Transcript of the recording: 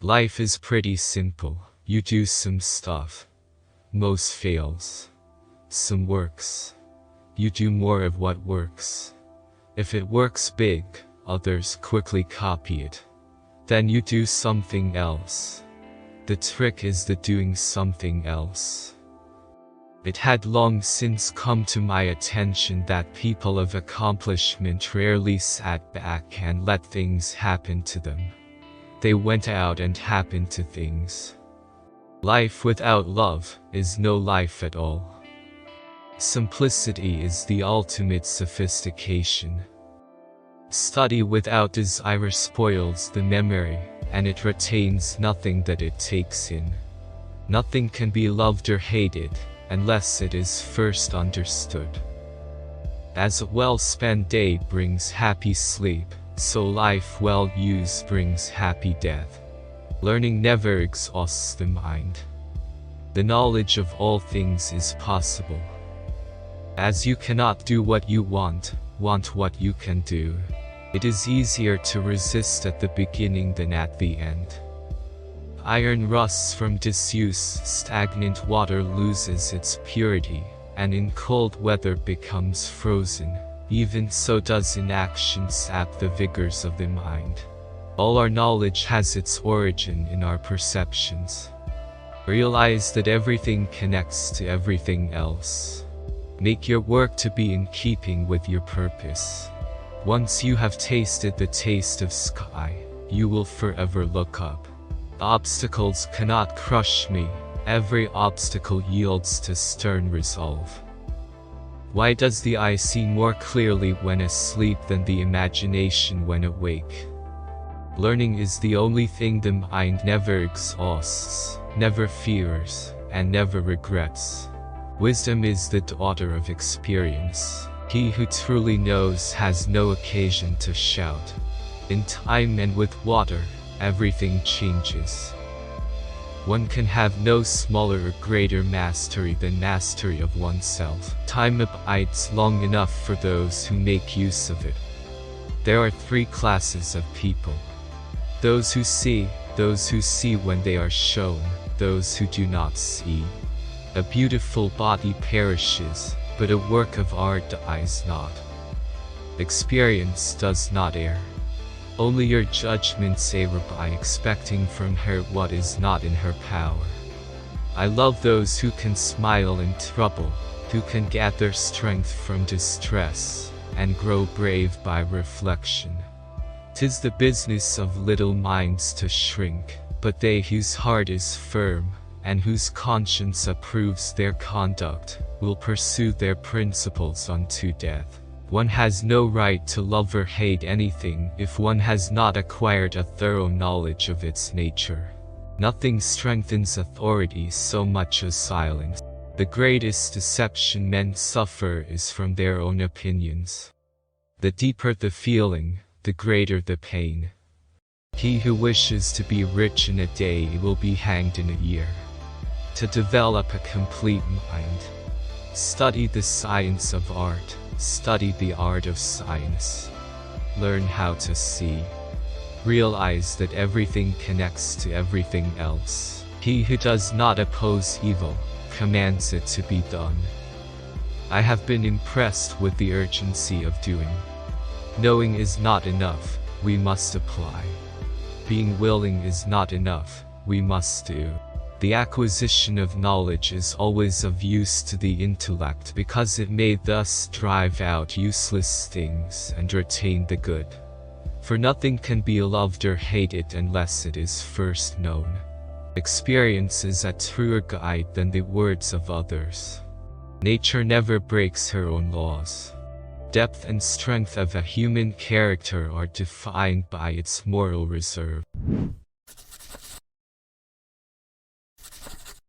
Life is pretty simple. You do some stuff. Most fails. Some works. You do more of what works. If it works big, others quickly copy it. Then you do something else. The trick is the doing something else. It had long since come to my attention that people of accomplishment rarely sat back and let things happen to them. They went out and happened to things. Life without love is no life at all. Simplicity is the ultimate sophistication. Study without desire spoils the memory, and it retains nothing that it takes in. Nothing can be loved or hated unless it is first understood. As a well-spent day brings happy sleep, so life well used brings happy death. Learning never exhausts the mind. The knowledge of all things is possible. As you cannot do what you want what you can do. It is easier to resist at the beginning than at the end. Iron rusts from disuse, stagnant water loses its purity, and in cold weather becomes frozen. Even so does inaction sap the vigors of the mind. All our knowledge has its origin in our perceptions. Realize that everything connects to everything else. Make your work to be in keeping with your purpose. Once you have tasted the taste of sky, you will forever look up. Obstacles cannot crush me. Every obstacle yields to stern resolve. Why does the eye see more clearly when asleep than the imagination when awake? Learning is the only thing the mind never exhausts, never fears, and never regrets. Wisdom is the daughter of experience. He who truly knows has no occasion to shout. In time and with water, everything changes. One can have no smaller or greater mastery than mastery of oneself. Time abides long enough for those who make use of it. There are three classes of people. Those who see when they are shown, those who do not see. A beautiful body perishes, but a work of art dies not. Experience does not err. Only your judgments err by expecting from her what is not in her power. I love those who can smile in trouble, who can gather strength from distress, and grow brave by reflection. 'Tis the business of little minds to shrink, but they whose heart is firm, and whose conscience approves their conduct, will pursue their principles unto death. One has no right to love or hate anything if one has not acquired a thorough knowledge of its nature. Nothing strengthens authority so much as silence. The greatest deception men suffer is from their own opinions. The deeper the feeling, the greater the pain. He who wishes to be rich in a day will be hanged in a year. To develop a complete mind, study the science of art. Study the art of science. Learn how to see. Realize that everything connects to everything else. He who does not oppose evil, commands it to be done. I have been impressed with the urgency of doing. Knowing is not enough, we must apply. Being willing is not enough, we must do. The acquisition of knowledge is always of use to the intellect because it may thus drive out useless things and retain the good. For nothing can be loved or hated unless it is first known. Experience is a truer guide than the words of others. Nature never breaks her own laws. Depth and strength of a human character are defined by its moral reserve.